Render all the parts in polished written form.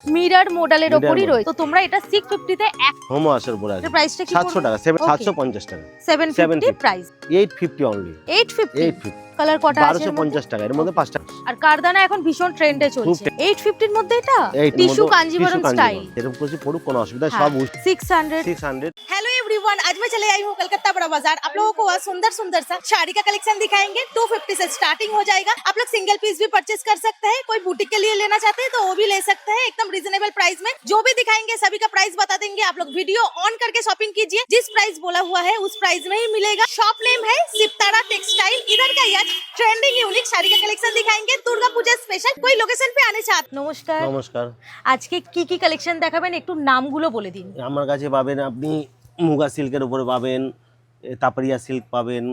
Mirror মডেলের উপরই রয়েছে। তো তোমরা এটা 650 তে এক হোম ওয়াশের উপরে আছে। প্রাইসটা কি 700 টাকা, 750 টাকা। 750 প্রাইস। 850 অনলি। 850 কালার কটা আছে? 1250 টাকা, এর মধ্যে 5টা। আর কারদানা এখন ভীষণ ট্রেন্ডে চলছে। 850 এর মধ্যে এটা টিস্যু কাঞ্জিবরম স্টাইল। এরকম কিছু পড়ুক কোনো অসুবিধা, हाँ, সব 600। 600। हेलो एवरीवन, आज मैं चले आई हूँ कलकत्ता बड़ा बाजार। आप लोगों को आज सुंदर सुंदर सा साड़ी का कलेक्शन दिखाएंगे। 250 से स्टार्टिंग हो जाएगा। आप लोग सिंगल पीस भी परचेस कर सकते हैं। कोई बुटीक के लिए लेना चाहते हैं तो वो भी ले सकते हैं एकदम रिजनेबल प्राइस में। जो भी दिखाएंगे सभी का प्राइस बता देंगे। आप लोग वीडियो ऑन करके शॉपिंग कीजिए। जिस प्राइस बोला हुआ है उस प्राइस में ही मिलेगा। शॉप नेम है सितारा टेक्सटाइल। इधर का आज ट्रेंडिंग यूनिक साड़ी का कलेक्शन दिखाएंगे। दुर्गा पूजा स्पेशल। कोई लोकेशन पे आने चाहते? নমস্কার। নমস্কার। আজকে কি কি কালেকশন দেখাবেন একটু নামগুলো বলে দিন। আমার কাছে পাবেন আপনি মুগা সিল্কের উপরে পাবেন, তাপরিয়া সিল্ক পাবেন,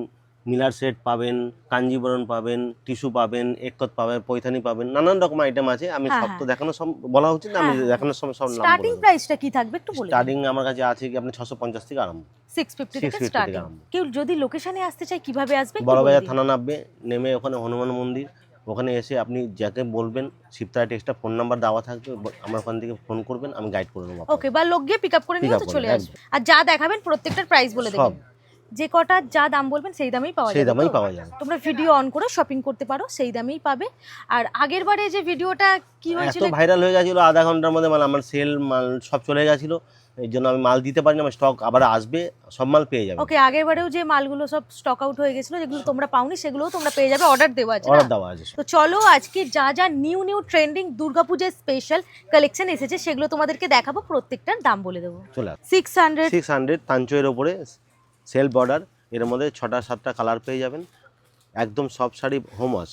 মিলার সেট পাবেন, কাঞ্জিবরম পাবেন, টিস্যু পাবেন, একত পাবেন, পৈথানি পাবেন, নানান রকম আইটেম আছে। আমি হ্যাঁ, সব তো দেখানো বলা উচিত না, আমি দেখানোর সময় সব নাম স্টার্টিং বলবো। প্রাইসটা কি থাকবে একটু বলে দিন। স্টার্টিং আমার কাছে আছে কি আপনি 650 থেকে আরম্ভ। 650 থেকে 650 স্টার্টিং। থেকে আরম্ভ। কেউ যদি লোকেশনে আসতে চায় কিভাবে আসবে? একটু বড়বাজার বলে দিন। থানা নামবে, নেমে ওখানে হনুমান মন্দির, ওখানে এসে আপনি যাকে বলবেন সিপ্তারা টেক্সটা ফোন নাম্বার দেওয়া থাকবে, আমার ওখান থেকে ফোন করবেন, আমি গাইড করে দেবো। ওকে, বা লোক গিয়ে পিক আপ করে নিয়ে Pick তো up চলে করে, আসবে। আর যা দেখাবেন প্রত্যেকটার প্রাইস বলে সব দেবেন। যে কটা যা দাম বলবেন সেই দামেই পাওয়া যাবে। সেই দামেই তো? পাওয়া যাবে। তোমরা ভিডিও অন করে শপিং করতে পারো, সেই দামেই পাবে। আর আগের বারে যে ভিডিওটা কি হয়েছিল, এত ভাইরাল হয়ে গেছিল, আধা ঘন্টার মধ্যে মানে আমার সেল মাল সব চলে গেছিল, এই জন্য আমি মাল দিতে পারিনি। আমার স্টক আবার আসবে, সব মাল পেয়ে যাবে। ওকে, আগের বারেও যে মালগুলো সব স্টক আউট হয়ে গেছিল, যেগুলো তোমরা পাওনি সেগুলোও তোমরা পেয়ে যাবে। অর্ডার দেওয়া আছে না? অর্ডার দেওয়া আছে। তো চলো আজকে যা যা নিউ ট্রেন্ডিং দুর্গাপূজার স্পেশাল কালেকশন এসেছে সেগুলো তোমাদেরকে দেখাবো, প্রত্যেকটার দাম বলে দেবো। চলে 600 600 তাঞ্চয়ের ওপরে সেলফ বর্ডার, এর মধ্যে 6টা 7টা কালার পেয়ে যাবেন। একদম সব sari home wash,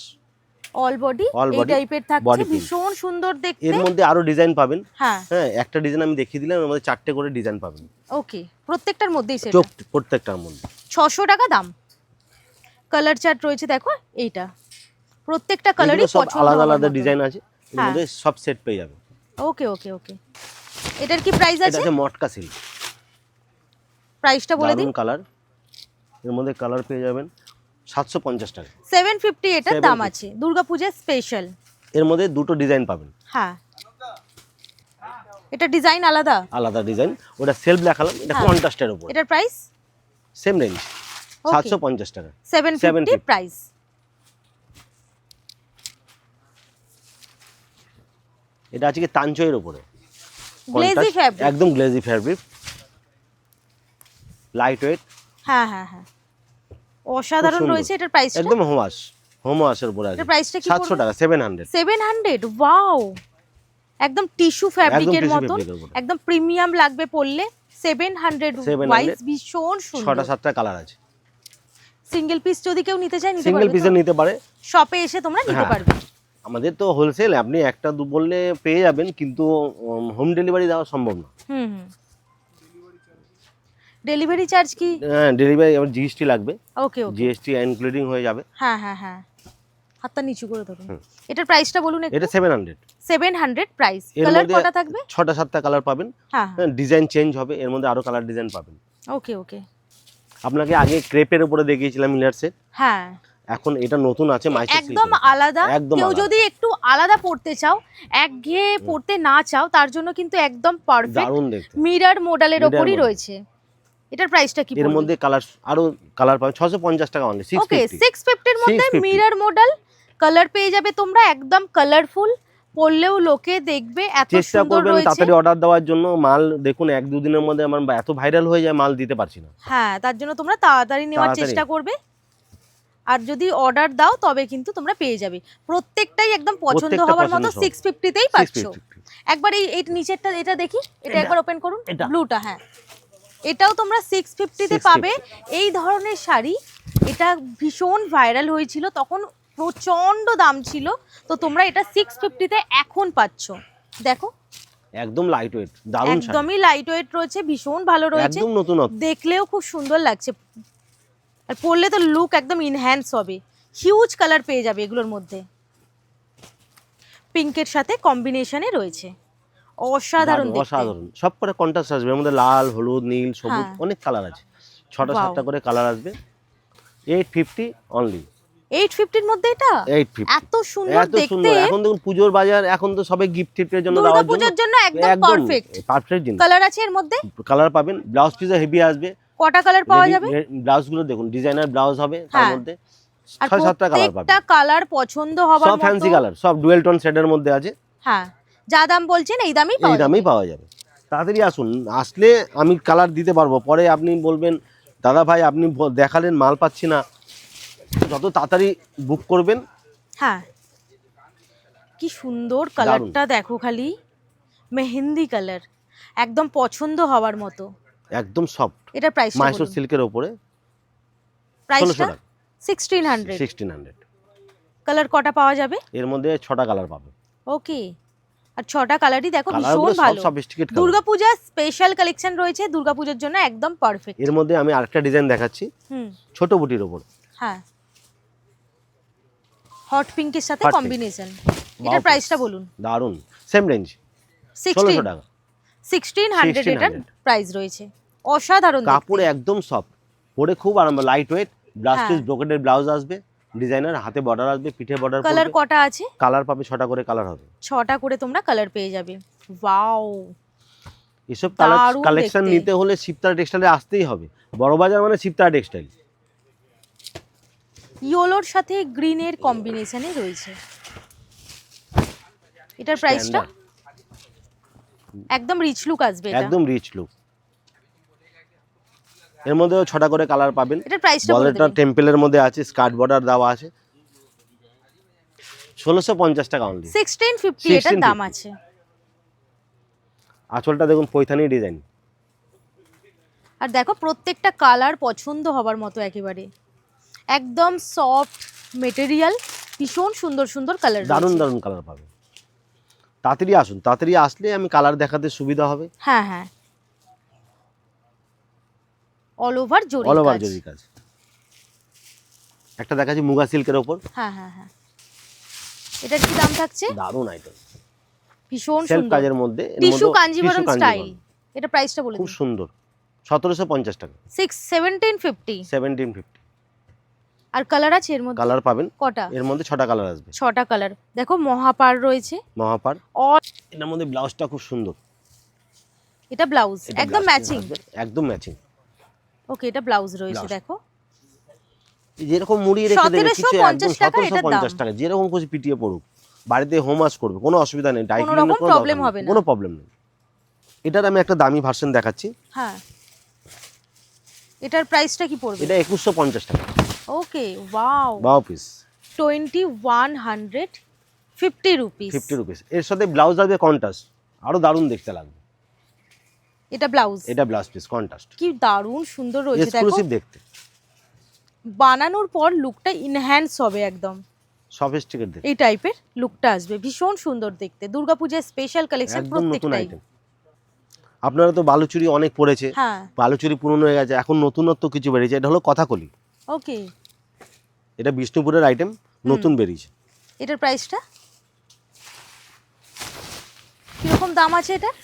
all body এই টাইপের থাকছে, body print। ভীষণ সুন্দর দেখতে। এর মধ্যে আরো ডিজাইন পাবেন। হ্যাঁ, হ্যাঁ, একটা ডিজাইন আমি দেখিয়ে দিলাম, এর মধ্যে 4টে করে ডিজাইন পাবেন। ওকে, প্রত্যেকটার মধ্যেই সেটা। চোখ প্রত্যেকটার মধ্যে 600 টাকা দাম। কালার চার্ট রয়েছে দেখো, এইটা প্রত্যেকটা কালারই এগুলো সব পছন্দ আলাদা হওয়ার আলাদা মতো। ডিজাইন আছে, এর হ্যাঁ। মধ্যে সব সেট পেয়ে যাবেন। ওকে ওকে ওকে, এটার কি প্রাইস এটা আছে? আছে মটকা সিল্ক, প্রাইসটা বলে দিন। দারুন কালার, এর মধ্যে কালার পেয়ে যাবেন 750 টাকা। 750 এটার দাম 750 আছে, দুর্গাপূজার স্পেশাল। এর মধ্যে দুটো ডিজাইন পাবেন। হ্যাঁ, এটা ডিজাইন আলাদা আলাদা ডিজাইন, ওটা সেলফ দেখালাম, এটা হ্যাঁ। কন্ট্রাস্টের উপর, এটার প্রাইস সেম রেঞ্জ 750 টাকা। 750 প্রাইস। এটা আছে কি তাঞ্চয়ের উপরে, গ্লেজি Contrast, ফ্যাব্রিক। একদম গ্লেজি ফ্যাব্রিক, লাইট ওয়েট, হ্যাঁ হ্যাঁ হ্যাঁ, অসাধারণ রয়েছে। এটার প্রাইসটা একদম হোম ওয়াশের উপরে আছে। এটার প্রাইসটা কি 700 টাকা, 700। 700, ওয়াও, একদম টিস্যু ফ্যাব্রিকের tissue মতন, fabric এর উপরে। একদম প্রিমিয়াম লাগবে পরলে। 700 ওয়াইজ, ভীষণ সুন্দর। 6টা 7টা কালার আছে। সিঙ্গেল পিস যদি কেউ নিতে চায় নিতে সিঙ্গেল পারবে, পিসে নিতে পারে। শপে এসে তোমরা নিতে হ্যাঁ। পারবে। আমাদের তো হোলসেল, আপনি একটা দু বললে পেয়ে যাবেন, কিন্তু হোম ডেলিভারি দেওয়া সম্ভব না। হুম হুম, ডেলিভারি চার্জ কি? হ্যাঁ, ডেলিভারি আবার জিএসটি লাগবে, ওকে ওকে, জিএসটি ইনক্লুডিং হয়ে যাবে। হ্যাঁ হ্যাঁ হ্যাঁ, হাতটা নিচু করে ধরুন। এটার প্রাইসটা বলুন একটু। এটা 700। 700 প্রাইস। এর কালার মধ্যে কটা থাকবে? 6টা 7টা কালার পাবেন। হ্যাঁ হ্যাঁ, ডিজাইন চেঞ্জ হবে, এর মধ্যে আরো কালার ডিজাইন পাবেন। ওকে ওকে, আপনাকে আগে ক্রেপের উপরে দেখিয়েছিলাম মিলার সেট, হ্যাঁ এখন এটা নতুন আছে মাইসেল সিল্ক। একদম আলাদা। কেউ যদি একটু আলাদা পড়তে চাও, একঘেয়ে পড়তে না চাও, তার জন্য কিন্তু একদম পারফেক্ট দারুণ দেখতে, মিরর মডেলের Mirror ওপরই model। রয়েছে। এটার প্রাইসটা কি এর পড়বে? মধ্যে কালার আরো কালার পাবেন। 650 টাকা অনলি। ওকে, 650। 650 এর মধ্যে 650 মিরর মডেল কালার পেয়ে যাবে তোমরা, একদম কালারফুল, পরলেও লোকে দেখবে এত চেষ্টা সুন্দর করবেন রয়েছে। তাড়াতাড়ি অর্ডার দেওয়ার জন্য। মাল দেখুন 1-2 দিনের মধ্যে আমার এত ভাইরাল হয়ে যায়, মাল দিতে পারছি না। হ্যাঁ, তার জন্য তোমরা তাড়াতাড়ি নেওয়ার তাড়াতাড়ি। চেষ্টা করবে। আর যদি অর্ডার দাও তবে কিন্তু তোমরা পেয়ে যাবে। প্রত্যেকটাই একদম পছন্দ প্রত্যেকটা হওয়ার মতো পছন্দ হবে। 650 তেই পাচ্ছ। 650। একবার এই নিচেরটা এটা দেখি, এটা একবার ওপেন করুন, এটা। ব্লুটা। হ্যাঁ, এটাও তোমরা 650 তে 650 পাবে। এই ধরনের শাড়ি এটা ভীষণ ভাইরাল হয়েছিল, তখন প্রচন্ড দাম ছিল। তো তোমরা এটা 650 তে এখন পাচ্ছ। দেখো, একদম লাইট ওয়েট, দারুণ শাড়ি, একদমই লাইট ওয়েট রয়েছে, ভীষণ ভালো রয়েছে, একদম নতুনত্ব। দেখলেও খুব সুন্দর লাগছে, আর পরলে তো লুক একদম ইনহ্যান্স হবে। হিউজ কালার পেয়ে যাবে এগুলোর মধ্যে, পিঙ্কের সাথে কম্বিনেশনে রয়েছে, অসাধারণ দেখতে। অসাধারণ, সব করে কন্ট্রাস্ট আসবে, এর মধ্যে লাল, হলুদ, নীল, সবুজ, হ্যাঁ। অনেক কালার আছে। 6টা Wow। 7টা করে কালার আসবে। 850 অনলি। 850 এর মধ্যে এটা 850 এত সুন্দর এত দেখতে। সুন্দর। এখন দেখুন পুজোর বাজার, এখন তো সবাই গিফট টিফটের জন্য দুর্গা দেওয়ার জন্য পূজার জন্য একদম পারফেক্ট। পারফেক্ট জিনিস। কালার আছে এর মধ্যে? কালার পাবেন, ব্লাউজ পিসও হেভি আসবে। কটা কালার পাওয়া যাবে? ব্লাউজ গুলো দেখুন, ডিজাইনার ব্লাউজ হবে তার হ্যাঁ। মধ্যে আর 6-7টা কালার পাবেন। প্রত্যেকটা কালার পছন্দ হবার সব মতো। ফ্যান্সি কালার, সব ডুয়েল টোন শেডের মধ্যে আছে। হ্যাঁ, যা দাম বলছেন এই দামেই পাওয়া এই যাবে। দামেই পাওয়া যাবে। তাড়াতাড়ি আসুন, আসলে আমি কালার দিতে পারবো। পরে আপনি বলবেন দাদা ভাই আপনি দেখালেন মাল পাচ্ছি না। যত তাড়াতাড়ি বুক করবেন। হ্যাঁ, কি সুন্দর কালারটা দেখো খালি, মেহেন্দি কালার, একদম পছন্দ হওয়ার মতো, একদম সফট। এটার প্রাইসটা মাইসোর বলুন। সিল্কের উপরে প্রাইসটা 1600 টাকা। 1600। 1600। কালার কটা পাওয়া যাবে? এর মধ্যে 6টা কালার পাবে। ওকে, আর 6টা কালারই দেখো ভীষণ কালারগুলো সব ভালো। Sophisticate colour. Durga Puja special collection রয়েছে, দুর্গাপূজার জন্য একদম পারফেক্ট। এর মধ্যে আমি আরেকটা ডিজাইন দেখাচ্ছি, হুম, ছোট বুটির উপর। হ্যাঁ, হট পিঙ্কের সাথে Hot pink। কম্বিনেশন। এটার প্রাইসটা বলুন। দারুন, সেম রেঞ্জ 1600 টাকা। 1600 এটার 1600 প্রাইস রয়েছে। অসাধারণ কাপড় দেখতে। একদম সফট, পরে খুব আরাম, লাইট ওয়েট। ব্লাউজ হ্যাঁ। পিস ব্রোকেটের ব্লাউজ আসবে, ডিজাইনার হাতে বর্ডার আসবে, পিঠে বর্ডার কালার কটা আছে? কালার পাবে 6টা করে কালার হবে। 6টা করে তোমরা কালার পেয়ে যাবে। ওয়াও, এসব দারুণ কালেকশন দেখতে। নিতে হলে শিবতারা টেক্সটাইলে আসতেই হবে। বড় বাজার মানে শিবতারা টেক্সটাইল। ইয়েলোর সাথে গ্রিনের কম্বিনেশনে রয়েছে। এটার প্রাইসটা একদম রিচ লুক আসবে এটা। একদম রিচ লুক। এর মধ্যেও 6টা করে কালার পাবেন। এটার প্রাইসটা বলে বর্ডারটা দেবেন। টেম্পলের মধ্যে আছে, স্কার্ট বর্ডার দেওয়া আছে। 1650 টাকা অনলি। 1650 এটার দাম 1650 আছে। আঁচলটা দেখুন পৈথানি ডিজাইন। আর দেখো প্রত্যেকটা কালার পছন্দ হবার মতো একেবারে, একদম সফট মেটেরিয়াল, ভীষণ সুন্দর সুন্দর কালার। দারুণ দারুণ কালার পাবেন। তাড়াতাড়ি আসুন, তাড়াতাড়ি আসলে আমি কালার দেখাতে সুবিধা হবে। হ্যাঁ হ্যাঁ, অল ওভার জরি অল ওভার কাজ। জরি কাজ। একটা দেখাচ্ছি মুগা সিল্কের উপর। হ্যাঁ হ্যাঁ হ্যাঁ, এটার কি দাম থাকছে? দারুণ আইটেম, ভীষণ সেলফ সুন্দর কাজের মধ্যে। এর টিস্যু মধ্যে কাঞ্জিভরম টিস্যু স্টাইল। কাঞ্জিভরম। এটা প্রাইসটা বলে খুব দিন। সুন্দর, 1750 টাকা। 1750। 1750 আর কালার আছে এর মধ্যে? কালার পাবেন। কটা? এর মধ্যে 6টা কালার আসবে। 6টা কালার। দেখো মহাপার রয়েছে, মহাপার। অল এর মধ্যে ব্লাউজটা খুব সুন্দর। এটা ব্লাউজ এটা একদম blouse ম্যাচিং। আসবে, একদম ম্যাচিং। ওকে, এটা ব্লাউজ রয়েছে Blouse। দেখো। যেরকম মুড়িয়ে রেখে দেবে কিছু, 1750 একদম টাকা এটার দাম। 1750 টাকা। যেরকম খুশি পিটিয়ে পড়ুক, বাড়িতে হোম ওয়াশ করবে, কোনো অসুবিধা নেই। ডাই কোনো ক্লিনের রকম problem হবে না। কোনো প্রবলেম নেই। এটার আমি একটা দামি ভার্সন দেখাচ্ছি। হ্যাঁ, এটার প্রাইসটা কি পড়বে? এটা 2150 টাকা। ওকে, ওয়াও, বাও পিস 2150 রুপিস। 50 রুপিস। এর সাথে ব্লাউজ আসবে কন্ট্রাস্ট, আরো দারুণ দেখতে লাগবে। এটা ব্লাউজ। এটা ব্লাউজ পিস কন্ট্রাস্ট, কি দারুণ সুন্দর রয়েছে দেখো। এক্সক্লুসিভ দেখতে, বানানোর পর লুকটা ইনহ্যান্স হবে একদম। সফিস্টিকেট দেখতে, এই টাইপের লুকটা আসবে, ভীষণ সুন্দর দেখতে। দুর্গাপূজার স্পেশাল কালেকশন একদম নতুন প্রত্যেকটাই। আইটেম। আপনারা তো বালুচুরি অনেক পড়েছে, হ্যাঁ, বালুচুরি পুরনো হয়ে গেছে, এখন নতুনত্ব কিছু বেরিয়েছে। এটা হলো কথাকলি। ওকে, এটা বিষ্ণুপুরের আইটেম, নতুন বেরিয়েছে। এটার প্রাইসটা কিরকম দাম আছে এটার?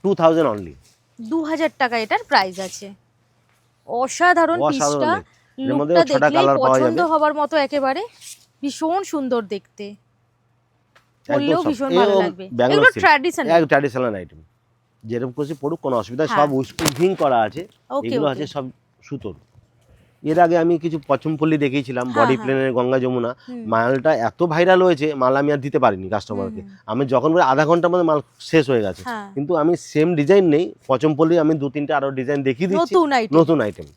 2000 অনলি। 2000 টাকা এটার প্রাইস আছে। অসাধারণ পিসটা, অসাধারণ। এর মধ্যে লুকটা 6টা দেখলেই কালার পাওয়া পছন্দ যাবে। হবার মতো একেবারে, ভীষণ সুন্দর দেখতে, পরলেও একদম ভীষণ soft। ভালো এরকম লাগবে। ব্যাঙ্গালোর এগুলো silk। ট্র্যাডিশনাল। এক ট্র্যাডিশনাল আইটেম, যেরকম খুশি পড়ুক, কোনো অসুবিধা। হ্যাঁ। সব উইভিং করা আছে। ওকে, এগুলো ওকে। আছে সব সুতোর। এর আগে আমি কিছু পচমপল্লি দেখিয়েছিলাম, হ্যাঁ, বডি হ্যাঁ। প্লেনের গঙ্গা যমুনা। হুম। মালটা এত ভাইরাল হয়েছে, মাল আমি আর দিতে পারিনি কাস্টমারকে। হুম। আমি যখন বলি আধা ঘন্টার মধ্যে মাল শেষ হয়ে গেছে। হ্যাঁ। কিন্তু আমি সেম ডিজাইন নেই, পচমপল্লি আমি 2-3টা আরো ডিজাইন দেখিয়ে দিচ্ছি। নতুন আইটেম, নতুন আইটেম,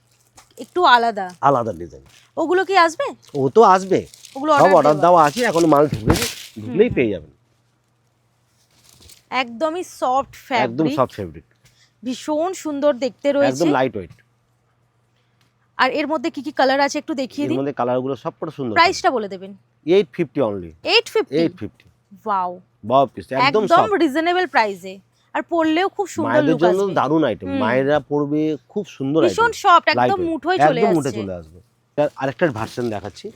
একটু আলাদা। আলাদা ডিজাইন। ওগুলো কি আসবে? ও তো আসবে, ওগুলো সব অর্ডার অর্ডার দেওয়া আছে, এখন মাল ঢুকলেই পেয়ে যাবেন। একদমই সফট একদম ফ্যাব্রিক, সব ফেব্রিক, ভীষণ সুন্দর দেখতে রয়েছে। একদম লাইট ওয়েট। আর এর মধ্যে কি কি কালার আছে একটু দেখিয়ে এর দিন। মধ্যে কালারগুলো সবকটা সুন্দর। প্রাইসটা বলে দেবেন। 850 অনলি। 850। 850 ওয়াও, বাও পিস, একদম একদম সফট। রিজনেবল প্রাইসে, আর পরলেও খুব সুন্দর মায়েদের লুক জন্য আসবে। দারুণ আইটেম, হুম। মায়েরা পরবে, খুব সুন্দর আইটেম, ভীষণ সফট, একদম মুঠোয় চলে একদম মুঠে আসছে। চলে আসবে। তার আরেকটা ভার্সন দেখাচ্ছি,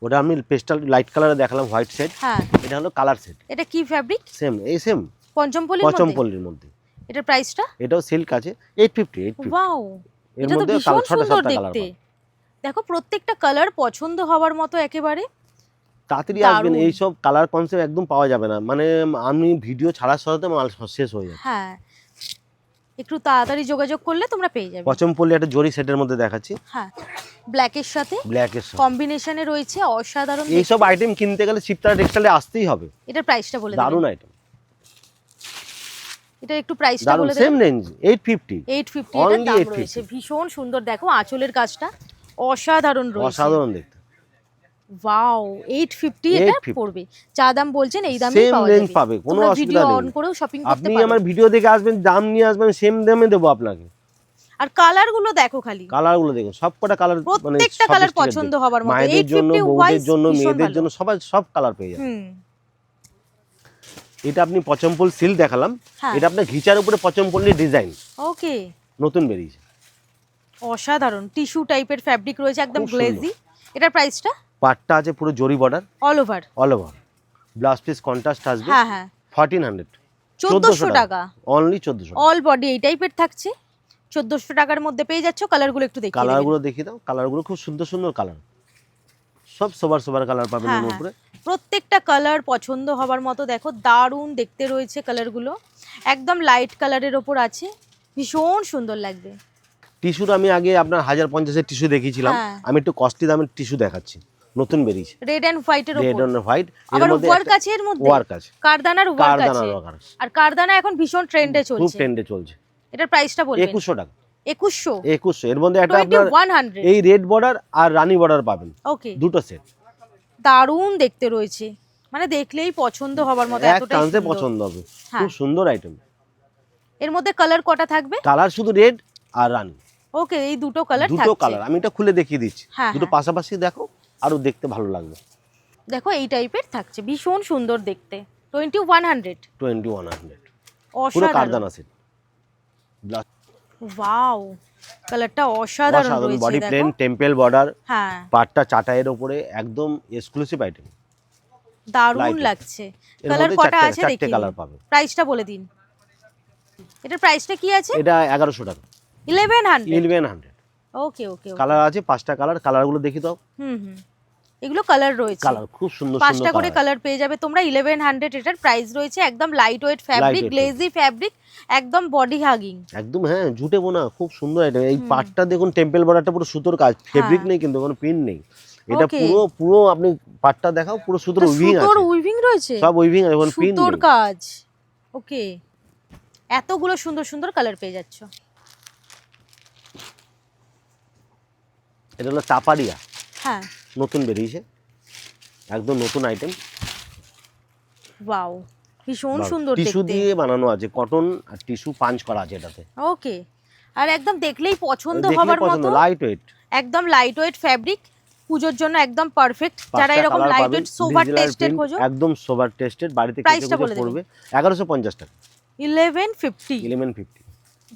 ওটা আমি পেস্টাল লাইট কালারে দেখালাম, হোয়াইট সেট। হ্যাঁ, এটা হলো কালার সেট, এটা কি ফ্যাব্রিক? সেম সেম পঞ্চমপল্লির মধ্যে? পচমপল্লির মধ্যে। এটার প্রাইসটা? এটাও সিল্ক আছে, 850। ওয়াও, এর এটা তো মধ্যে ভীষণ 6টা সুন্দর 7টা কালার দেখতে। দেখো প্রত্যেকটা কালার পছন্দ হওয়ার মতো একেবারে। তাড়াতাড়ি আসবেন, দারুণ। এইসব কালার কনসেপ্ট একদম পাওয়া যাবে না, মানে আমি ভিডিও ছাড়ার সাথে মাল শেষ হয়ে যাবে। হ্যাঁ, একটু তাড়াতাড়ি যোগাযোগ করলে তোমরা পেয়ে যাবে। পচমপল্লি একটা জরি সেটের মধ্যে দেখাচ্ছি, হ্যাঁ, ব্ল্যাকের সাথে ব্ল্যাকের সাথে। কম্বিনেশনে রয়েছে, অসাধারণ। এইসব আইটেম কিনতে গেলে শিবতারা টেক্সটাইলে আসতেই হবে। এটার প্রাইসটা বলে দারুণ দেবেন। আইটেম, এটা একটু প্রাইসটা দারুণ, বলে সেম দেবেন। রেঞ্জ 850। 850 এর Only দাম 850 রয়েছে। ভীষণ সুন্দর, দেখো আঁচলের কাজটা অসাধারণ রয়েছে। অসাধারণ দেখতে। ওয়াও, 850 এটা 850 পড়বে। যা দাম বলছেন এই দামেই সেম পাওয়া রেঞ্জ যাবে। পাবে, কোনো তোমরা অসুবিধা ভিডিও নেই। অন করেও শপিং করতে আপনি পারো। আমার ভিডিও দেখে আসবেন, দাম নিয়ে আসবেন, সেম দামে দেবো আপনাকে। আর কালার গুলো দেখো খালি, কালার গুলো দেখুন, সবকটা কালার, মানে প্রত্যেকটা কালার পছন্দ হবার মতো। মায়েদের জন্য, 850 বউদের ওয়াইজ জন্য, ভীষণ মেয়েদের ভালো। জন্য, সবাই সব কালার পেয়ে যাবেন। হুম, এটা আপনি পচমপল সিল্ক দেখালাম, হ্যাঁ। এটা আপনার ঘিচার উপরে পচমপল্লি ডিজাইন ওকে, নতুন বেরিয়েছে। অসাধারণ টিস্যু টাইপের ফ্যাব্রিক রয়েছে, একদম খুব সুন্দর। গ্লেজি। এটার প্রাইসটা পাটটা আছে পুরো জরি border, all over. All over blouse piece contrast আসবে। হ্যাঁ হ্যাঁ, 1400, 1400 টাকা অনলি 1400। অল বডি এই টাইপের থাকছে। 1400 টাকার মধ্যে পেয়ে যাচ্ছ। কালারগুলো একটু দেখিয়ে কালার দেবেন। গুলো দেখিয়ে দাও, কালার গুলো খুব সুন্দর সুন্দর কালার, সব সবার সবার কালার পাবেন হ্যাঁ, এর হ্যাঁ। উপরে। প্রত্যেকটা কালার পছন্দ হবার মতো, দেখো দারুণ দেখতে রয়েছে কালারগুলো। একদম লাইট কালারের ওপর আছে, ভীষণ সুন্দর লাগবে। টিস্যুর আমি আগে আপনার 1050-এর টিস্যু দেখিয়েছিলাম, হ্যাঁ। আমি একটু কস্টলি দামের টিস্যু দেখাচ্ছি, নতুন বেরিয়েছে, রেড এন্ড হোয়াইটের রেড ওপর, অন হোয়াইট। এর আবার মধ্যে ওয়ার্ক আছে এর মধ্যে। ওয়ার্ক আছে, কারদানার ওয়ার্ক কারদানা আছে। ওয়ার্ক আছে, আর কারদানা এখন ভীষণ ট্রেন্ডে খুব চলছে। ট্রেন্ডে চলছে। এটার প্রাইসটা বলবেন। 2100 টাকা। 2100, 2100 এর মধ্যে একটা আপনার 2100। এই রেড বর্ডার আর রানী বর্ডার পাবেন, ওকে, দুটো সেট। দারুণ দেখতে রয়েছে, মানে দেখলেই পছন্দ হবার মতো, এক এতটাই চান্সে সুন্দর। পছন্দ হবে, হ্যাঁ। খুব সুন্দর আইটেম। এর মধ্যে কালার কটা থাকবে? কালার শুধু রেড আর রানী, ওকে, এই দুটো কালার দুটো থাকছে। কালার। আমি এটা খুলে দেখিয়ে দিচ্ছি, হ্যাঁ, দুটো হ্যাঁ। পাশাপাশি দেখো, আরো দেখতে ভালো লাগবে। দেখো এই টাইপের থাকছে, ভীষণ সুন্দর দেখতে। 2100, 2100 পুরো অসাধারণ। কারদানা সেট। ওয়াও, কালারটা অসাধারণ অসাধারণ রয়েছে বডি প্লেন, দেখো। টেম্পল বর্ডার, হ্যাঁ, পাটটা চাটাইয়ের উপরে, একদম এক্সক্লুসিভ আইটেম। দারুণ Light. লাগছে। এর কালার মধ্যে কটা আছে চারটে দেখি। কালার পাবে। প্রাইসটা বলে দিন। এটার প্রাইসটা কি আছে? এটা 1100 টাকা, 1100। 1100 ওকে ওকে, কালার আছে, 5টা কালার। কালারগুলো দেখি দাও, হুম হুম, এগুলো কালার রয়েছে। কালার খুব সুন্দর 5টা সুন্দর করে কালার। কালার পেয়ে যাবে তোমরা। 1100 এটার প্রাইস রয়েছে। একদম light weight fabric, Lightweight glazy fabric, একদম বডি হাগিং। একদম, হ্যাঁ, জুটে বোনা, খুব সুন্দর আইটেম। এই পাটটা দেখুন, টেম্পল বর্ডারটা পুরো সুতোর কাজ, ফেব্রিক নেই কিন্তু, কোনো প্রিন্ট নেই। এটা Okay. পুরো পুরো আপনি পাটটা দেখাও, পুরো সুতোর উইভিং সুতোর আছে, উইভিং রয়েছে, সব উইভিং আছে, কোনো প্রিন্ট সুতোর নেই। কাজ। ওকে, এতগুলো সুন্দর সুন্দর কালার পেয়ে যাচ্ছ। এটা হলো চাপারিয়া, হ্যাঁ, নতুন বেরিয়েছে, একদম নতুন আইটেম। ওয়াও, ভীষণ সুন্দর টিস্যু দেখতে। দিয়ে বানানো আছে, কটন আর টিস্যু পাঞ্চ করা আছে এটাতে। ওকে, আর একদম দেখলেই পছন্দ দেখলে হবার পছন্দ, মতো, লাইট ওয়েট, একদম লাইট ওয়েট ফ্যাব্রিক, পুজোর জন্য একদম পারফেক্ট। যারা এরকম লাইট ওয়েট সোভার টেস্টেড খোঁজো, একদম সোভার টেস্টেড, বাড়িতে প্রাইসটা কেটে বলে কুটে দেবেন। পড়বে 1150 টাকা, 1150। 1150।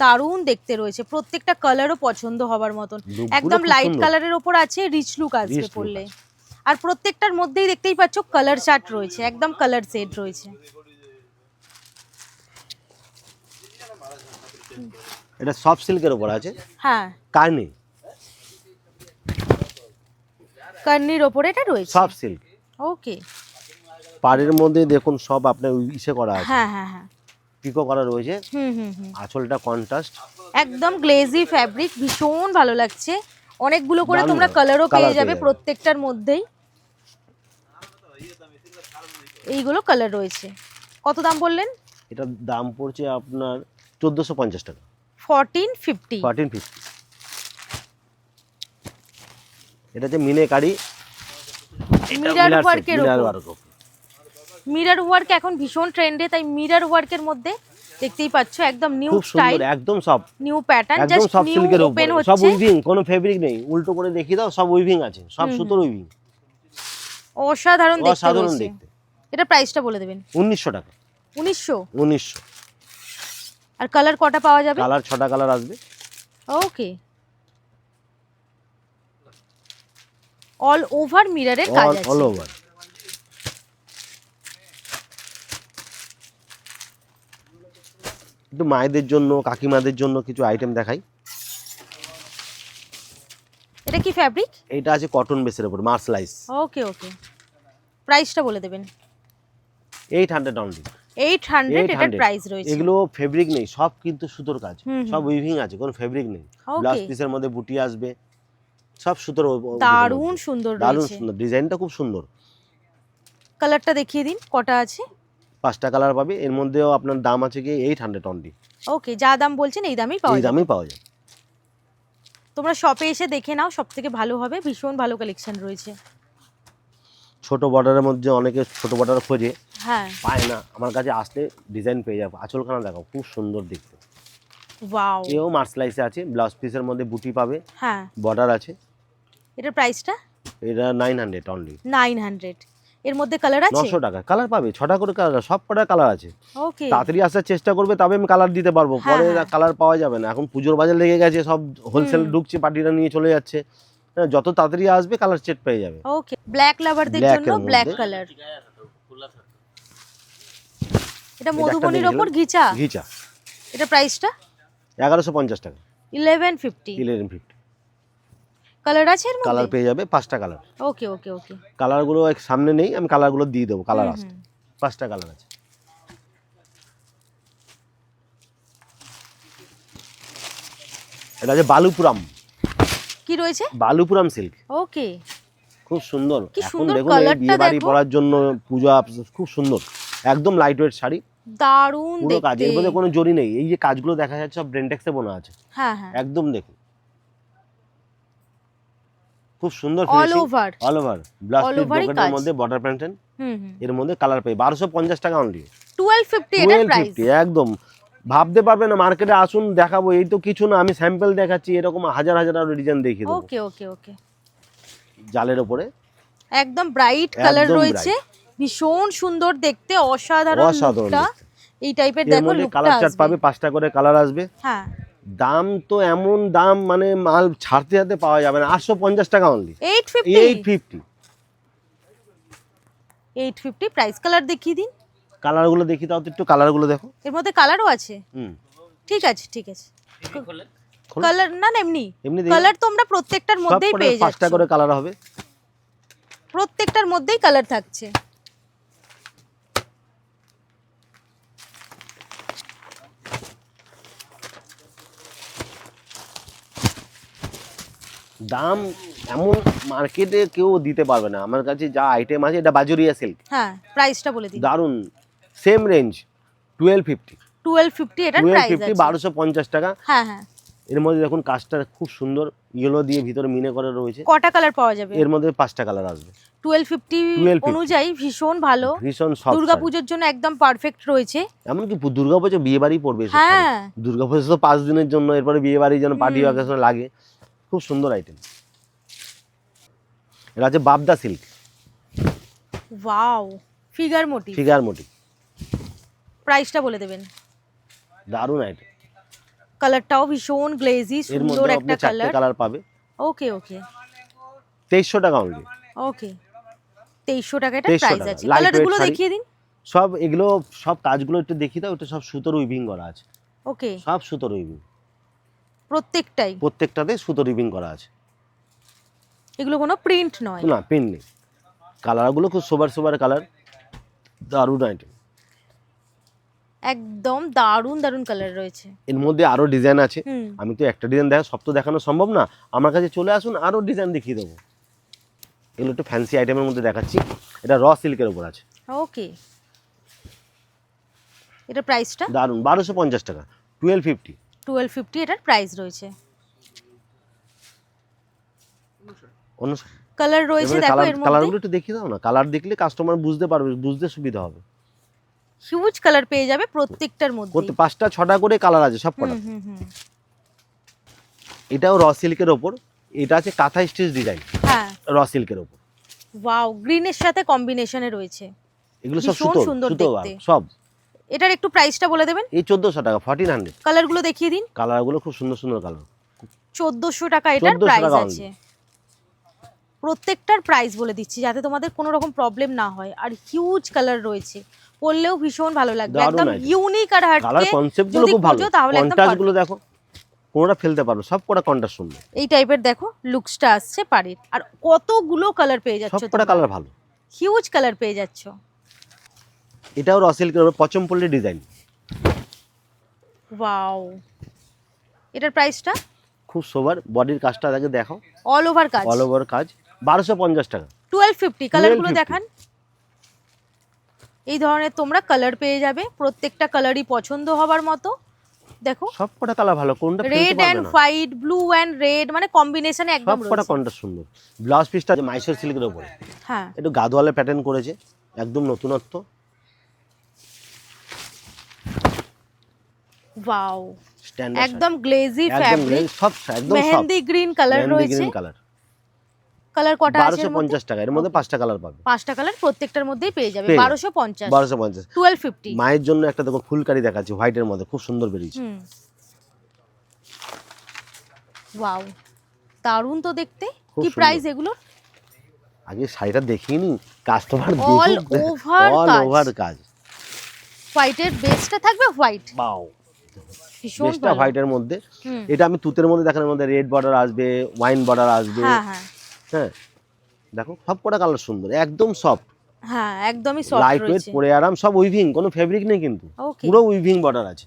দারুণ দেখতে রয়েছে, প্রত্যেকটা কালারও পছন্দ হবার মতন। Lookগুলো একদম খুব লাইট সুন্দর। কালারের ওপর আছে, রিচ লুক আসবে Rich look পরলে। আছে। আর প্রত্যেকটার মধ্যেই দেখতেই পাচ্ছ কালার চার্ট রয়েছে, একদম কালার সেট রয়েছে। এটা সফট সিল্কের উপর আছে, হ্যাঁ, কার্নি, কার্নির ওপরে এটা রয়েছে। Soft silk. ওকে, পাড়ের মধ্যে দেখুন সব আপনার ইসে করা আছে, হ্যাঁ হ্যাঁ হ্যাঁ, পিকো করা রয়েছে, হুম হুম হুম, আঁচলটা কন্ট্রাস্ট। একদম গ্লেজি ফ্যাব্রিক, ভীষণ ভালো লাগছে। অনেকগুলো করে দারুণ তোমরা দারুণ। কালারও Colour পেয়ে পেয়ে যাবে যাবে। প্রত্যেকটার মধ্যেই। এইগুলো কালার রয়েছে। কত দাম বললেন? এটার দাম পড়ছে আপনার 1450 টাকা, 1450। 1450। এটা যে মিনেকারি, মিরর ওয়ার্কের মিরর ওপর। ওয়ার্ক। মিরর ওয়ার্ক এখন ভীষণ ট্রেন্ডে, তাই মিরর ওয়ার্কের মধ্যে দেখতেই পাচ্ছ একদম নিউ খুব স্টাইল, সুন্দর, একদম সব, নিউ প্যাটার্ন, একদম জাস্ট সব নিউ সিল্কের ওপেন উপরে, সব হচ্ছে। উইভিং, কোনো ফেব্রিক নেই। উল্টো করে দেখিয়ে দাও, সব উইভিং আছে, সব সুতোর উইভিং, অসাধারণ দেখতে অসাধারণ রয়েছে। দেখতে। এটা প্রাইসটা বলে দেবেন। 1900 টাকা, 1900। 1900। আর কালার কটা পাওয়া যাবে? কালার 6টা কালার আসবে। ওকে, অল ওভার মিররের কাজ আছে। All over. একটু মায়েদের জন্য, কাকিমাদের জন্য কিছু আইটেম দেখাই। এটা কি ফ্যাব্রিক? এটা আছে কটন বেসের উপর মার্সলাইজ। ওকে ওকে, প্রাইসটা বলে দেবেন। 800 অনলি। 800 এটার প্রাইস রয়েছে। এগুলো ফেব্রিক নেই, সব কিন্তু সুতোর কাজ, হুম, সব উইভিং আছে, কোনো ফেব্রিক নেই। Okay. ব্লাউজ পিসের মধ্যে বুটি আসবে, সব সুতোর দারুণ সুন্দর দারুণ রয়েছে। সুন্দর, ডিজাইনটা খুব সুন্দর। কালারটা দেখিয়ে দিন, কটা আছে? 5টা কালার পাবে, এর মধ্যেও আপনার দাম আছে কি 800 অনলি। ওকে, যা দাম বলছেন এই দামেই পাওয়া এই যাবে। দামেই পাওয়া যায়। তোমরা শপে এসে দেখে নাও, সবথেকে ভালো হবে, ভীষণ ভালো কালেকশন রয়েছে। ছোট বর্ডারের মধ্যে অনেকে ছোট বর্ডার খোঁজে, হ্যাঁ, পায় না, আমার কাছে আসলে ডিজাইন পেয়ে যাবো। আঁচলখানা দেখো খুব সুন্দর দেখতে। ওয়াও। এও মার্সলাইসে আছে, ব্লাউজ পিসের মধ্যে বুটি পাবে, হ্যাঁ, বর্ডার আছে। এটার প্রাইসটা? এটা 900 অনলি। 900। এর মধ্যে কালার আছে? 900 টাকা। কালার পাবে, 6টা করে কালার, সব কটা কালার আছে। ওকে, তাড়াতাড়ি আসার চেষ্টা করবে, তবে আমি কালার দিতে পারবো, হ্যাঁ, পরে হ্যাঁ। কালার পাওয়া যাবে না। এখন পুজোর বাজার লেগে গেছে, সব হোলসেল ঢুকছে, পার্টিরা নিয়ে চলে যাচ্ছে। হ্যাঁ, যত তাড়াতাড়ি আসবে কালার সেট পেয়ে যাবে। ওকে, ব্ল্যাক লাভারদের Black জন্য এর মধ্যে। Black colour. এটা একটা মধুবনীর দেখে ওপর নিলাম। ঘিচা। ঘিচা এটা প্রাইসটা? 1150 টাকা। 1150। 1150 কালার আছে এর কালার মধ্যে? পেয়ে যাবে, 5টা কালার। ওকে ওকে ওকে। কালারগুলো সামনে নেই, আমি কালারগুলো দিয়ে দেবো, কালার হুম, আসছে। হুম। 5টা কালার আছে। এটা আছে বালুপুরাম। কি রয়েছে? বালুপুরাম সিল্ক, ওকে, খুব সুন্দর। কি এখন সুন্দর দেখুন এই কালারটা বিয়ে বাড়ি দেখো। পরার জন্য, পূজা, খুব সুন্দর, একদম লাইট ওয়েট শাড়ি, দারুণ পুরো কাজ, দেখতে। এর মধ্যে কোনো জরি নেই। এই যে কাজগুলো দেখা যাচ্ছে সব ব্রেন্টেক্সে বোনা আছে, হ্যাঁ হ্যাঁ, একদম দেখুন খুব সুন্দর all finishing, over. All over blouse All piece over ই ব্রোকেটের কাজ। মধ্যে বর্ডার প্যাটার্ন। হুম হুম। এর মধ্যে কালার পেয়ে 1250 টাকা অনলি। 1250 এটার প্রাইস। 1250 একদম ভাবতে পারবে না। মার্কেটে আসুন, দেখাবো, এই তো কিছু না, আমি স্যাম্পল দেখাচ্ছি, এরকম হাজার হাজার আরো ডিজাইন দেখিয়ে দেবো ওকে ওকে ওকে, জালের উপরে। একদম ব্রাইট কালার একদম রয়েছে, ভীষণ সুন্দর দেখতে, অসাধারণ অসাধারণ লুকটা। দেখতে। এই টাইপের এর দেখো মধ্যে লুকটা কালার চার্ট আসবে। পাবে, 5টা করে কালার আসবে। হ্যাঁ, দাম তো এমন দাম, মানে মাল ছাড়তে ছাড়তে পাওয়া যাবে না। 850 টাকা অনলি। 850। 850 850 প্রাইস। কালার দেখিয়ে দিন। কালারগুলো দেখি দাও তো একটু, কালারগুলো দেখো। এর মধ্যে কালারও আছে? হুম, ঠিক আছে ঠিক আছে। খোলো। কালার না না, এমনি এমনি দেখি। কালার তোমরা প্রত্যেকটার সব মধ্যেই করে পেয়ে 5টা যাচ্ছ, করে কালার হবে। প্রত্যেকটার মধ্যেই কালার থাকছে। দাম এমন মার্কেটে কেউ দিতে পারবে না। আমার কাছে যা আইটেম আছে, এটা বাজুরিয়া সিল্ক, হ্যাঁ, প্রাইসটা বলে দিন। দারুন, সেম রেঞ্জ 1250। 1250 এটার প্রাইস 1250 আছে। 1250 টাকা। হ্যাঁ হ্যাঁ। এর মধ্যে দেখুন কাজটা খুব সুন্দর, ইয়েলো দিয়ে ভিতরে মিনে করে রয়েছে। কটা কালার পাওয়া যাবে? এর মধ্যে 5টা কালার আসবে। 1250 অনুযায়ী ভীষণ ভালো, ভীষণ সফট। দুর্গাপূজার জন্য একদম পারফেক্ট রয়েছে। এমনকি দুর্গাপুজো বিয়ে বাড়ি পড়বে। হ্যাঁ। দুর্গাপুজো তো 5 দিনের জন্য, এরপরে বিয়ে বাড়ির জন্য পার্টি অকেশনে লাগে। খুব সুন্দর আইটেম। এটা আছে বাবদা silk, wow, figure motif. Figure motif. প্রাইসটা বলে দেবেন। দারুণ আইটেম। কালারটাও ভীষণ গ্লেজি, এর সুন্দর মধ্যে একটা আপনি 4টে কালার। কালার পাবে। ওকে ওকে 2300 টাকা অনলি। ওকে, 2300 টাকা এটা 2300 প্রাইস টাকা। আছে। Light কালারগুলো weight শাড়ি। দেখিয়ে দিন। সব এগুলো, সব কাজগুলো একটু দেখি দাও, এটা সব সুতোর উইভিং করা আছে, ওকে, সব সুতোর উইভিং, প্রত্যেকটাই। প্রত্যেকটাতে সুতোর উইভিং করা আছে। এগুলো কোনো প্রিন্ট নয়। না, পেন নেই। কালারগুলো খুব সোবার সোবার কালার, দারুণ আইটেম। একদম দারুণ দারুণ কালার রয়েছে। এর মধ্যে আরো ডিজাইন আছে। হুম। আমি তো একটা ডিজাইন দেখা, সব তো দেখানো সম্ভব না। আমার কাছে চলে আসুন, আরো ডিজাইন দেখিয়ে দেবো। এগুলো একটু ফ্যান্সি আইটেমের মধ্যে দেখাচ্ছি। এটা র সিল্কের উপর আছে। ওকে, এটা প্রাইসটা? দারুণ, 1250 টাকা। 1250। 1250 এটার প্রাইস রয়েছে। অন্য কালার রয়েছে দেখো এর মধ্যে। কালারগুলো একটু দেখিয়ে দাও না। কালার দেখলে কাস্টমার বুঝতে পারবে, বুঝতে সুবিধা হবে। হিউজ কালার পেয়ে যাবে প্রত্যেকটার মধ্যে। 5টা 6টা করে কালার আছে সব কটা। হুম হুম। এটাও র সিল্কের ওপর। এটা আছে কাঁথা স্টিচ ডিজাইন, হ্যাঁ, র সিল্কের ওপর। ওয়াও, গ্রিনের সাথে কম্বিনেশনে রয়েছে। এগুলো সব ভীষণ সুতো, সুন্দর সুতো দেখতে। সব। এটার একটু প্রাইসটা বলে দেবেন। এই 1400 টাকা, 1400। কালারগুলো দেখিয়ে দিন। কালারগুলো খুব সুন্দর সুন্দর কালার। 1400 টাকা এটার 1400 প্রাইস টাকা আছে। প্রত্যেকটার প্রাইস বলে দিচ্ছি যাতে তোমাদের কোনো রকম প্রবলেম না হয়। আর হিউজ কালার রয়েছে, পরলেও ভীষণ ভালো লাগবে, দারুণ একদম item। ইউনিক। আর কালার হাটকে কনসেপ্টগুলো যদি খুব ভালো। খুঁজো তাহলে একদম কন্ট্রাস্টগুলো দেখো, কোনোটা ফেলতে পারবো, সব কটা কন্ট্রাস্ট সুন্দর, এই টাইপের দেখো লুকসটা আসছে পাড়ির। আর কতগুলো কালার পেয়ে সব যাচ্ছ, কটা কালার ভালো। হিউজ কালার পেয়ে যাচ্ছ। এটাও র সিল্কের উপর পচমপল্লি ডিজাইন, ওয়াও, এটার প্রাইসটা? খুব সোবার, বডির কাজটা আগে দেখো, অল ওভার কাজ, অল ওভার কাজ, 1250 টাকা। 1250। কালারগুলো 1250 দেখান। এই ধরনের তোমরা কালার পেয়ে যাবে, প্রত্যেকটা কালারই পছন্দ হবার মতো। দেখো সব কটা কালার ভালো, কোনটা ফেলতে রেড পারবে এন্ড না, হোয়াইট, ব্লু এন্ড রেড, মানে কম্বিনেশনে একদম সব কটা রয়েছে। কন্ট্রাস্ট সুন্দর। ব্লাউজ পিসটা মাইসোর সিল্কের উপরে হ্যাঁ, একটু গাদোয়ালে প্যাটার্ন করেছে, একদম নতুনত্ব। ওয়াও, স্ট্যান্ডার্ড একদম গ্লেজি একদম ফ্যাব্রিক, সব একদম সব মেহেন্দি গ্রিন কালার রয়েছে। গ্রিন কালার, কালার কটা আছে এর মধ্যে? 1250 টাকা, এর মধ্যে 5টা কালার পাবে, 5টা কালার প্রত্যেকটার মধ্যেই পেয়ে যাবে। পেয়ে যাবে। 1250, 1250। 1250। মায়ের জন্য একটা দেখো ফুলকারি দেখাচ্ছি হোয়াইটের মধ্যে, খুব সুন্দর বেরিয়েছে। হুম, ওয়াও, দারুণ তো দেখতে। খুব কি সুন্দর। প্রাইস এগুলো? আগে শাড়িটা দেখিনি, কাস্টমার All over অল কাজ। ওভার কাজ। হোয়াইটের বেসটা থাকবে হোয়াইট, বাও, ভীষণ বেস্টটা ভালো। হোয়াইটের মধ্যে। হুম, এটা আমি তুতের মধ্যে দেখানোর মধ্যে রেড বর্ডার আসবে, ওয়াইন বর্ডার আসবে। হ্যাঁ হ্যাঁ হ্যাঁ, দেখো সব কটা কালার সুন্দর, একদম সফট, হ্যাঁ, একদমই সফট লাইট ওয়েট, রয়েছে। পরে আরাম, সব উইভিং, কোনো ফেব্রিক নেই কিন্তু, ওকে, পুরো উইভিং বর্ডার আছে।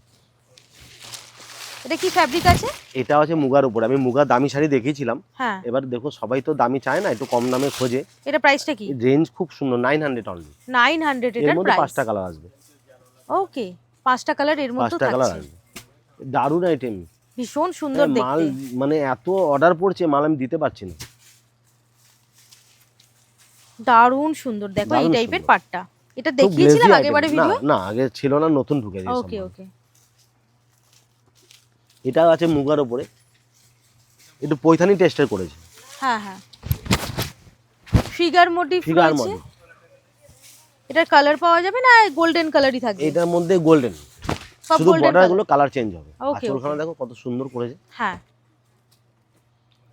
এটা কি ফ্যাব্রিক আছে? এটা হচ্ছে মুগার উপরে, আমি মুগা দামি শাড়ি দেখিয়েছিলাম, হ্যাঁ, এবার দেখো সবাই তো দামি চায় না, একটু কম দামে খোঁজে। এটা প্রাইসটা কি? রেঞ্জ খুব সুন্দর, 900 অনলি। 900 এর এটার মধ্যে প্রাইস। 5টা কালার আসবে, ওকে, 5টা কালার এর মধ্যে 5টা কালার থাকছে। আসবে, দারুণ আইটেম। ভীষণ সুন্দর মাল দেখতে। মানে এত অর্ডার পড়ছে, মাল আমি দিতে পারছি না। দারুণ সুন্দর, দেখো এই দারুণ টাইপের সুন্দর। পাটটা। এটা খুব দেখিয়েছিলাম glazy আগেবারে item। ভিডিও। না না, আগে ছিল না, নতুন ঢুকে দিয়েছে ওকে সব। ওকে, এটা আছে মুগার উপরে, একটু পৈথানি টেস্টের করেছে, হ্যাঁ হ্যাঁ, ফিগার মোটিভ ফিগার রয়েছে। মডেল। এটার কালার পাওয়া যাবে না গোল্ডেন কালারই থাকবে? এটার মধ্যে গোল্ডেন, সব শুধু গোল্ডেন বর্ডার গুলো কালার চেঞ্জ হবে। Okay, আঁচলখানা okay. দেখো কত সুন্দর করেছে, হ্যাঁ,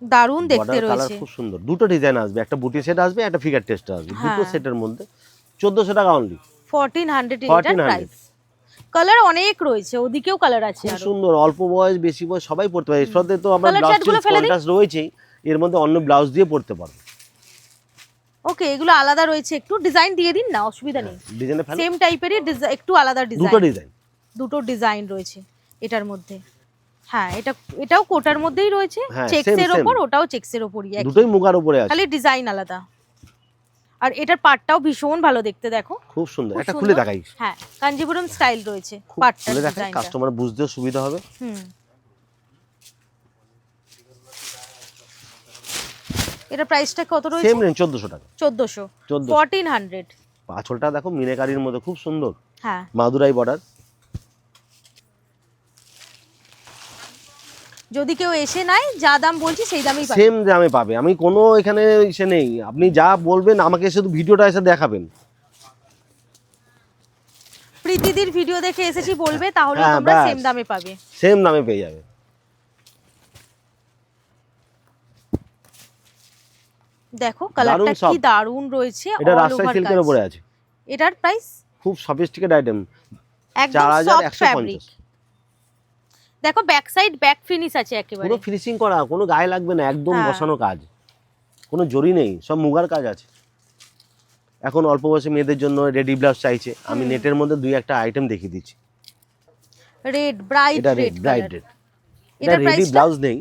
দারুণ দেখতে বর্ডার কালার রয়েছে। খুব সুন্দর। দুটো ডিজাইন আসবে, একটা বুটি সেট আসবে, একটা ফিগার টেস্ট আসবে, দুটো হ্যাঁ। সেটের মধ্যে 1400 টাকা অনলি। 1400 এটার 1400 প্রাইস। কালার অনেক রয়েছে, ওদিকেও কালার আছে খুব আরো। সুন্দর, অল্প বয়স বেশি বয়স সবাই পড়তে পারে। এর সাথে তো আমরা Colour ব্লাউজ chart গুলো ফেলে দিই। কন্ট্রাস্ট রয়েছেই, এর মধ্যে অন্য ব্লাউজ দিয়ে পড়তে পারবে। ওকে, এগুলো আলাদা রয়েছে, একটু ডিজাইন দিয়ে দিন না, অসুবিধা নেই। ডিজাইনে ফেলে সেম টাইপেরই একটু আলাদা দুটো ডিজাইন, ডিজাইন, দুটো ডিজাইন রয়েছে এটার মধ্যে। হ্যাঁ, এটাও কোটার মধ্যেই রয়েছে, হ্যাঁ, চেকসের same, ওপর, same। ওটাও চেকসের ওপরই একই, দুটোই মুগার উপরে আছে, খালি ডিজাইন আলাদা। আর এটার পাটটাও ভীষণ ভালো দেখতে, দেখো খুব সুন্দর। খুব একটা খুলে সুন্দর। দেখাই, হ্যাঁ, কাঞ্জিপুরম স্টাইল রয়েছে খুব পাটটার খুলে দেখাই, ডিজাইনটা। কাস্টমার বুঝতেও সুবিধা হবে। হুম, এটা প্রাইসটা কত রয়েছে? সেম রেঞ্জ 1400 টাকা। 1400, 1400। 1400। আঁচলটা দেখো মিনেকারির মধ্যে খুব সুন্দর, হ্যাঁ, মাদুরাই বর্ডার। যদি কেউ এসে নেয় যা দাম বলছি সেই দামেই পাবে। সেম দামে পাবে, আমি কোনো এখানে ইসে নেই, আপনি যা বলবেন আমাকে শুধু ভিডিওটা এসে দেখাবেন। প্রীতিদির ভিডিও দেখে এসেছি বলবে, তাহলে হ্যাঁ, তোমরা ব্যাস। সেম দামে পাবে। সেম দামে পেয়ে যাবে। দেখো কালারটা দারুণ কি soft। দারুণ রয়েছে, এটা all রাজশাহী over সিল্কের কাজ। উপরে আছে, এটার প্রাইস খুব সফিস্টিকেট আইটেম, একদম সফট ফ্যাব্রিক। 4150। দেখো ব্যাক সাইড ব্যাক ফিনিশ আছে একেবারে। পুরো ফিনিশিং করা, কোনো গায়ে লাগবে না, একদম হ্যাঁ। বসানো কাজ, কোনো জরি নেই, সব মুগার কাজ আছে। এখন অল্প বয়সী মেয়েদের জন্য রেডি ব্লাউজ চাইছে, আমি নেটের মধ্যে দুই একটা আইটেম দেখিয়ে দিচ্ছি। রেড, ব্রাইট এটা রেড, ব্রাইট রেড, এটা এটার রেডি প্রাইসটা? ব্লাউজ নেই,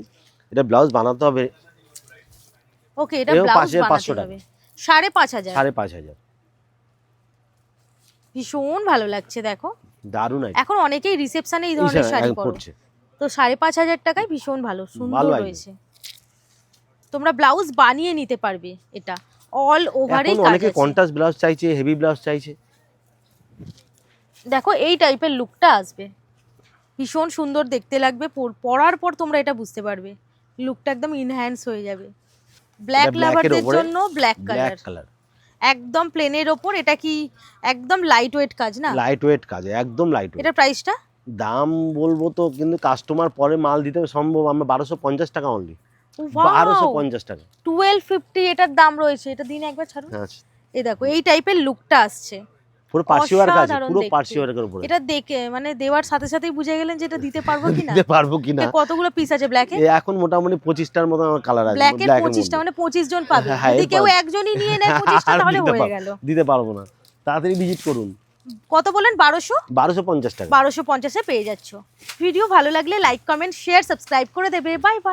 এটা ব্লাউজ বানাতে হবে। ওকে, এটা এও ব্লাউজ 500 বানাতে টাকা। হবে। 5500। 5500, ভীষণ ভালো লাগছে দেখো। দারুণ আইটেম। এখন অনেকেই রিসেপশনে এই ধরনের শাড়ি পরে, পড়ছে, তো 5500 টাকায় ভীষণ ভালো সুন্দর ভালো item। রয়েছে। তোমরা ব্লাউজ বানিয়ে নিতে পারবে, এটা অল ওভারেই এখন কাজ অনেকে আছে। কন্ট্রাস্ট ব্লাউজ চাইছে, হেভি ব্লাউজ চাইছে। দেখো এই টাইপের লুকটা আসবে, ভীষণ সুন্দর দেখতে লাগবে। পরার পর তোমরা এটা বুঝতে পারবে, লুকটা একদম ইনহ্যান্স হয়ে যাবে। ব্ল্যাক এটা black এর লাভারদের ওপরে জন্য ব্ল্যাক ব্ল্যাক কালার, কালার, একদম প্লেনের ওপর। এটা কি একদম লাইট ওয়েট কাজ না? লাইট ওয়েট কাজ, একদম লাইট ওয়েট। এটা প্রাইসটা? দাম বলবো তো, কিন্তু কাস্টমার পরে মাল দিতে সম্ভব, আমরা 1250 টাকা অনলি, ওয়াও, 1250 টাকা। 1250 এটার দাম রয়েছে। এটা দিন একবার ছাড়ুন। আচ্ছা, এই দেখো এই টাইপের লুকটা আসছে, পুরো পার্সি ওয়ার্ক আছে, অসাধারণ পুরো দেখতে। পার্সি ওয়ার্কের উপরে। এটা দেখে মানে দেওয়ার সাথে সাথেই বুঝে গেলেন যে এটা দিতে পারবো কিনা। দিতে পারবো কিনা। কতগুলো পিস আছে ব্ল্যাকে? এখন মোটামুটি 25টার মতো আমার কালার আছে ব্ল্যাকের black এর 25টা মধ্যে। মানে 25 জন পাবে। হ্যাঁ, যদি কেউ এরপর- একজনই নিয়ে নেয় 25টা আর তাহলে দিতে হয়ে পার- গেল। দিতে পারবো না, তাড়াতাড়ি ভিজিট করুন। কত বলেন? 1200? 1250 টাকা। 1250 এ পেয়ে যাচ্ছ। ভিডিও ভালো লাগলে লাইক কমেন্ট শেয়ার সাবস্ক্রাইব করে দেবে। Bye bye.